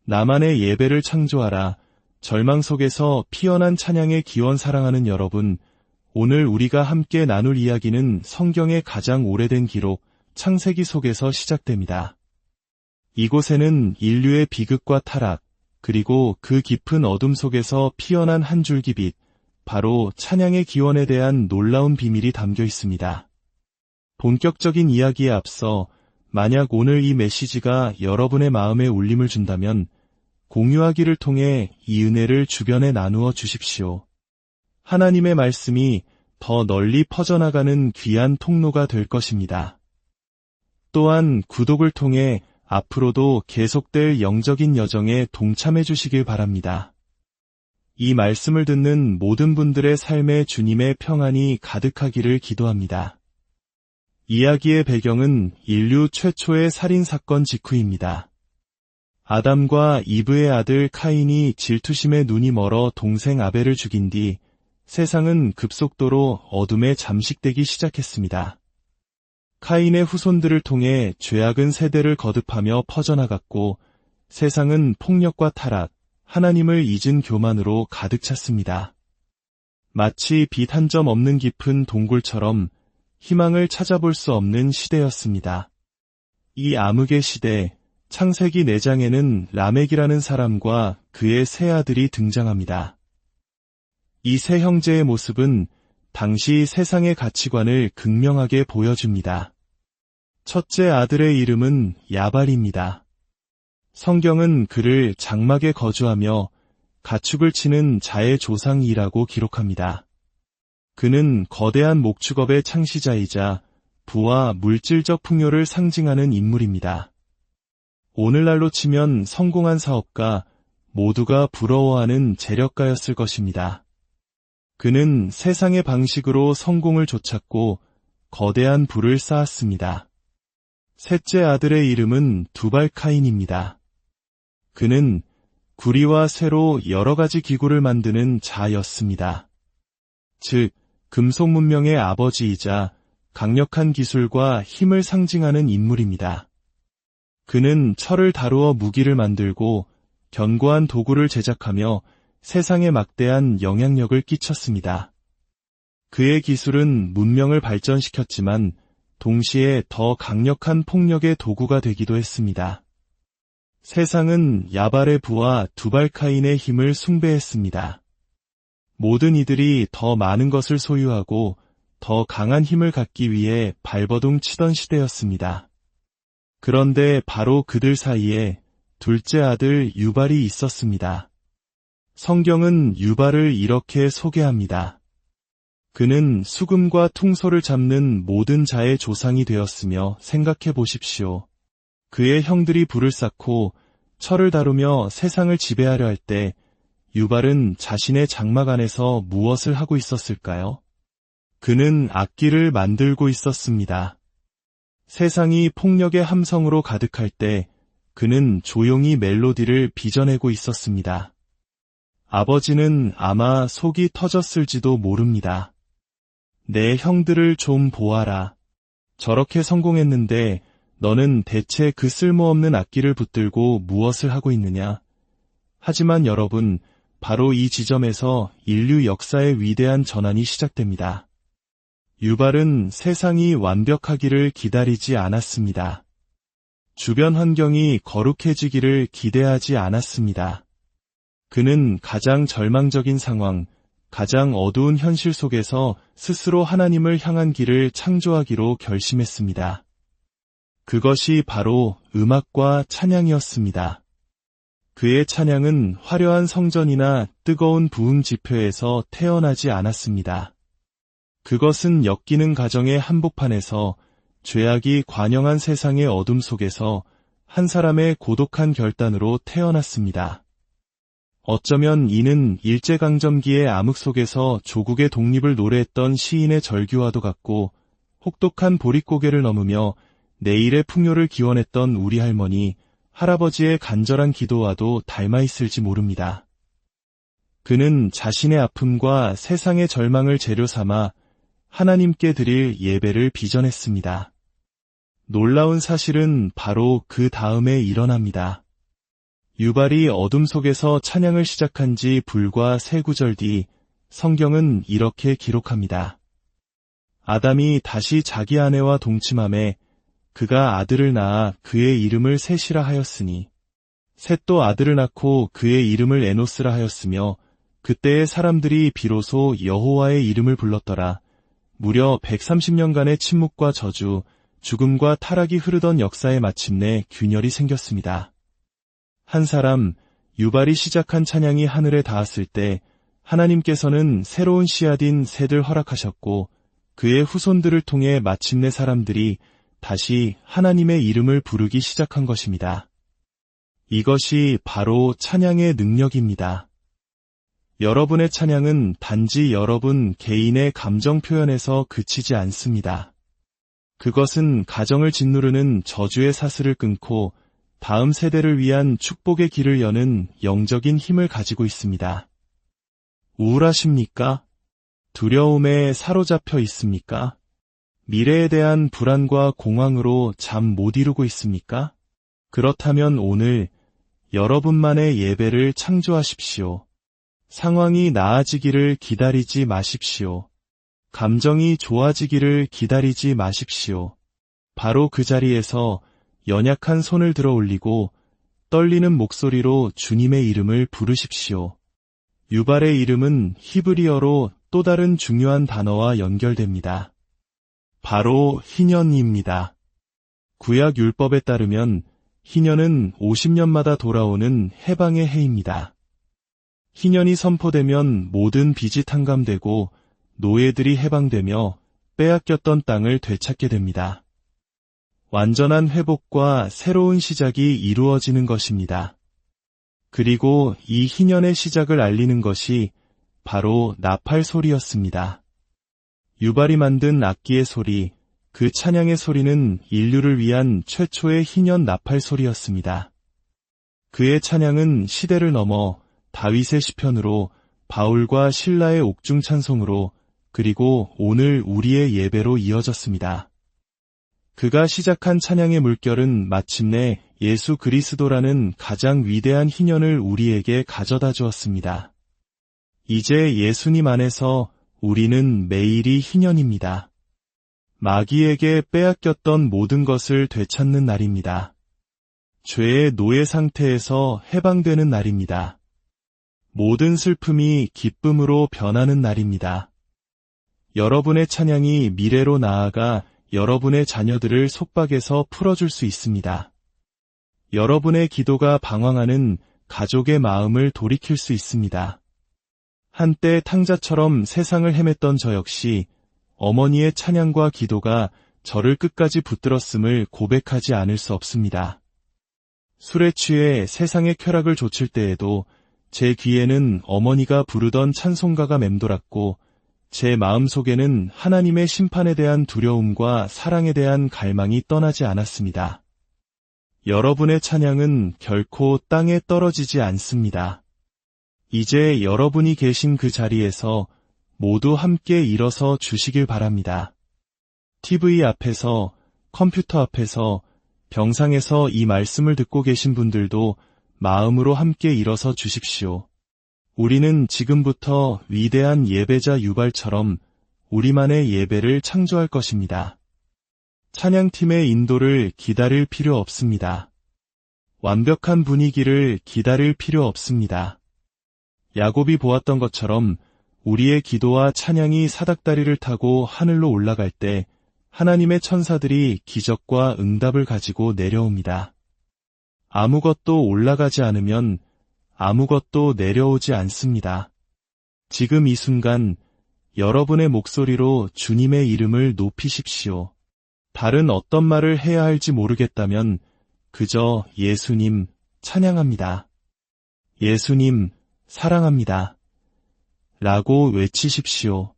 나만의 예배를 창조하라. 절망 속에서 피어난 찬양의 기원 사랑하는 여러분, 오늘 우리가 함께 나눌 이야기는 성경의 가장 오래된 기록, 창세기 속에서 시작됩니다. 이곳에는 인류의 비극과 타락, 그리고 그 깊은 어둠 속에서 피어난 한 줄기 빛, 바로 찬양의 기원에 대한 놀라운 비밀이 담겨 있습니다. 본격적인 이야기에 앞서 만약 오늘 이 메시지가 여러분의 마음에 울림을 준다면 공유하기를 통해 이 은혜를 주변에 나누어 주십시오. 하나님의 말씀이 더 널리 퍼져나가는 귀한 통로가 될 것입니다. 또한 구독을 통해 앞으로도 계속될 영적인 여정에 동참해 주시길 바랍니다. 이 말씀을 듣는 모든 분들의 삶에 주님의 평안이 가득하기를 기도합니다. 이야기의 배경은 인류 최초의 살인사건 직후입니다. 아담과 이브의 아들 카인이 질투심에 눈이 멀어 동생 아벨을 죽인 뒤 세상은 급속도로 어둠에 잠식되기 시작했습니다. 카인의 후손들을 통해 죄악은 세대를 거듭하며 퍼져나갔고 세상은 폭력과 타락, 하나님을 잊은 교만으로 가득 찼습니다. 마치 빛 한 점 없는 깊은 동굴처럼 희망을 찾아볼 수 없는 시대였습니다. 이 암흑의 시대, 창세기 4장에는 라멕이라는 사람과 그의 세 아들이 등장합니다. 이 세 형제의 모습은 당시 세상의 가치관을 극명하게 보여줍니다. 첫째 아들의 이름은 야발입니다. 성경은 그를 장막에 거주하며 가축을 치는 자의 조상이라고 기록합니다. 그는 거대한 목축업의 창시자이자 부와 물질적 풍요를 상징하는 인물입니다. 오늘날로 치면 성공한 사업가, 모두가 부러워하는 재력가였을 것입니다. 그는 세상의 방식으로 성공을 좇았고 거대한 부를 쌓았습니다. 셋째 아들의 이름은 두발카인입니다. 그는 구리와 쇠로 여러 가지 기구를 만드는 자였습니다. 즉, 금속 문명의 아버지이자 강력한 기술과 힘을 상징하는 인물입니다. 그는 철을 다루어 무기를 만들고 견고한 도구를 제작하며 세상에 막대한 영향력을 끼쳤습니다. 그의 기술은 문명을 발전시켰지만 동시에 더 강력한 폭력의 도구가 되기도 했습니다. 세상은 야발의 부와 두발카인의 힘을 숭배했습니다. 모든 이들이 더 많은 것을 소유하고 더 강한 힘을 갖기 위해 발버둥 치던 시대였습니다. 그런데 바로 그들 사이에 둘째 아들 유발이 있었습니다. 성경은 유발을 이렇게 소개합니다. 그는 수금과 퉁소를 잡는 모든 자의 조상이 되었으며 생각해 보십시오. 그의 형들이 불을 쌓고 철을 다루며 세상을 지배하려 할 때 유발은 자신의 장막 안에서 무엇을 하고 있었을까요? 그는 악기를 만들고 있었습니다. 세상이 폭력의 함성으로 가득할 때 그는 조용히 멜로디를 빚어내고 있었습니다. 아버지는 아마 속이 터졌을지도 모릅니다. 내 형들을 좀 보아라. 저렇게 성공했는데 너는 대체 그 쓸모없는 악기를 붙들고 무엇을 하고 있느냐? 하지만 여러분, 바로 이 지점에서 인류 역사의 위대한 전환이 시작됩니다. 유발은 세상이 완벽하기를 기다리지 않았습니다. 주변 환경이 거룩해지기를 기대하지 않았습니다. 그는 가장 절망적인 상황, 가장 어두운 현실 속에서 스스로 하나님을 향한 길을 창조하기로 결심했습니다. 그것이 바로 음악과 찬양이었습니다. 그의 찬양은 화려한 성전이나 뜨거운 부흥 지표에서 태어나지 않았습니다. 그것은 엮이는 가정의 한복판에서 죄악이 관영한 세상의 어둠 속에서 한 사람의 고독한 결단으로 태어났습니다. 어쩌면 이는 일제강점기의 암흑 속에서 조국의 독립을 노래했던 시인의 절규와도 같고 혹독한 보릿고개를 넘으며 내일의 풍요를 기원했던 우리 할머니, 할아버지의 간절한 기도와도 닮아 있을지 모릅니다. 그는 자신의 아픔과 세상의 절망을 재료 삼아 하나님께 드릴 예배를 빚어냈습니다. 놀라운 사실은 바로 그 다음에 일어납니다. 유발이 어둠 속에서 찬양을 시작한 지 불과 3구절 뒤 성경은 이렇게 기록합니다. 아담이 다시 자기 아내와 동침함에 그가 아들을 낳아 그의 이름을 셋이라 하였으니 셋도 아들을 낳고 그의 이름을 에노스라 하였으며 그때의 사람들이 비로소 여호와의 이름을 불렀더라. 무려 130년간의 침묵과 저주, 죽음과 타락이 흐르던 역사에 마침내 균열이 생겼습니다. 한 사람, 유발이 시작한 찬양이 하늘에 닿았을 때 하나님께서는 새로운 씨앗인 셋을 허락하셨고 그의 후손들을 통해 마침내 사람들이 다시 하나님의 이름을 부르기 시작한 것입니다. 이것이 바로 찬양의 능력입니다. 여러분의 찬양은 단지 여러분 개인의 감정 표현에서 그치지 않습니다. 그것은 가정을 짓누르는 저주의 사슬을 끊고 다음 세대를 위한 축복의 길을 여는 영적인 힘을 가지고 있습니다. 우울하십니까? 두려움에 사로잡혀 있습니까? 미래에 대한 불안과 공황으로 잠 못 이루고 있습니까? 그렇다면 오늘 여러분만의 예배를 창조하십시오. 상황이 나아지기를 기다리지 마십시오. 감정이 좋아지기를 기다리지 마십시오. 바로 그 자리에서 연약한 손을 들어 올리고 떨리는 목소리로 주님의 이름을 부르십시오. 유발의 이름은 히브리어로 또 다른 중요한 단어와 연결됩니다. 바로 희년입니다. 구약 율법에 따르면 희년은 50년마다 돌아오는 해방의 해입니다. 희년이 선포되면 모든 빚이 탕감되고 노예들이 해방되며 빼앗겼던 땅을 되찾게 됩니다. 완전한 회복과 새로운 시작이 이루어지는 것입니다. 그리고 이 희년의 시작을 알리는 것이 바로 나팔 소리였습니다. 유발이 만든 악기의 소리, 그 찬양의 소리는 인류를 위한 최초의 희년 나팔 소리였습니다. 그의 찬양은 시대를 넘어 다윗의 시편으로, 바울과 신라의 옥중 찬송으로, 그리고 오늘 우리의 예배로 이어졌습니다. 그가 시작한 찬양의 물결은 마침내 예수 그리스도라는 가장 위대한 희년을 우리에게 가져다 주었습니다. 이제 예수님 안에서 우리는 매일이 희년입니다. 마귀에게 빼앗겼던 모든 것을 되찾는 날입니다. 죄의 노예 상태에서 해방되는 날입니다. 모든 슬픔이 기쁨으로 변하는 날입니다. 여러분의 찬양이 미래로 나아가 여러분의 자녀들을 속박에서 풀어줄 수 있습니다. 여러분의 기도가 방황하는 가족의 마음을 돌이킬 수 있습니다. 한때 탕자처럼 세상을 헤맸던 저 역시 어머니의 찬양과 기도가 저를 끝까지 붙들었음을 고백하지 않을 수 없습니다. 술에 취해 세상의 쾌락을 좇을 때에도 제 귀에는 어머니가 부르던 찬송가가 맴돌았고 제 마음속에는 하나님의 심판에 대한 두려움과 사랑에 대한 갈망이 떠나지 않았습니다. 여러분의 찬양은 결코 땅에 떨어지지 않습니다. 이제 여러분이 계신 그 자리에서 모두 함께 일어서 주시길 바랍니다. TV 앞에서, 컴퓨터 앞에서, 병상에서 이 말씀을 듣고 계신 분들도 마음으로 함께 일어서 주십시오. 우리는 지금부터 위대한 예배자 유발처럼 우리만의 예배를 창조할 것입니다. 찬양팀의 인도를 기다릴 필요 없습니다. 완벽한 분위기를 기다릴 필요 없습니다. 야곱이 보았던 것처럼 우리의 기도와 찬양이 사닥다리를 타고 하늘로 올라갈 때 하나님의 천사들이 기적과 응답을 가지고 내려옵니다. 아무것도 올라가지 않으면 아무것도 내려오지 않습니다. 지금 이 순간 여러분의 목소리로 주님의 이름을 높이십시오. 다른 어떤 말을 해야 할지 모르겠다면 그저 예수님 찬양합니다. 예수님 사랑합니다. 라고 외치십시오.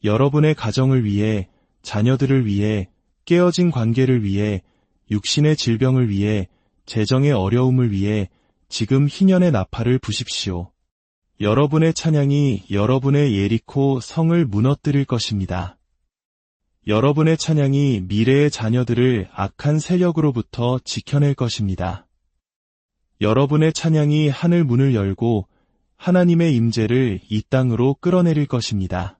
여러분의 가정을 위해, 자녀들을 위해, 깨어진 관계를 위해, 육신의 질병을 위해, 재정의 어려움을 위해 지금 희년의 나팔을 부십시오. 여러분의 찬양이 여러분의 예리코 성을 무너뜨릴 것입니다. 여러분의 찬양이 미래의 자녀들을 악한 세력으로부터 지켜낼 것입니다. 여러분의 찬양이 하늘 문을 열고 하나님의 임재를 이 땅으로 끌어내릴 것입니다.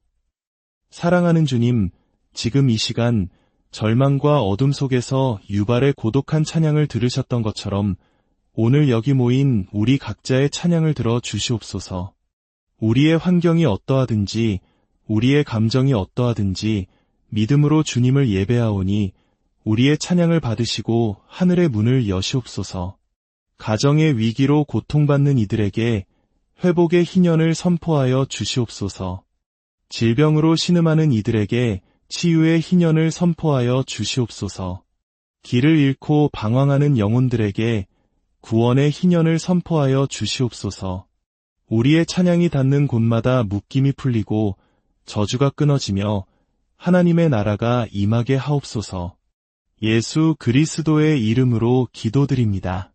사랑하는 주님, 지금 이 시간 절망과 어둠 속에서 유발의 고독한 찬양을 들으셨던 것처럼 오늘 여기 모인 우리 각자의 찬양을 들어 주시옵소서. 우리의 환경이 어떠하든지 우리의 감정이 어떠하든지 믿음으로 주님을 예배하오니 우리의 찬양을 받으시고 하늘의 문을 여시옵소서. 가정의 위기로 고통받는 이들에게 회복의 희년을 선포하여 주시옵소서. 질병으로 신음하는 이들에게 치유의 희년을 선포하여 주시옵소서. 길을 잃고 방황하는 영혼들에게 구원의 희년을 선포하여 주시옵소서. 우리의 찬양이 닿는 곳마다 묶임이 풀리고 저주가 끊어지며 하나님의 나라가 임하게 하옵소서. 예수 그리스도의 이름으로 기도드립니다.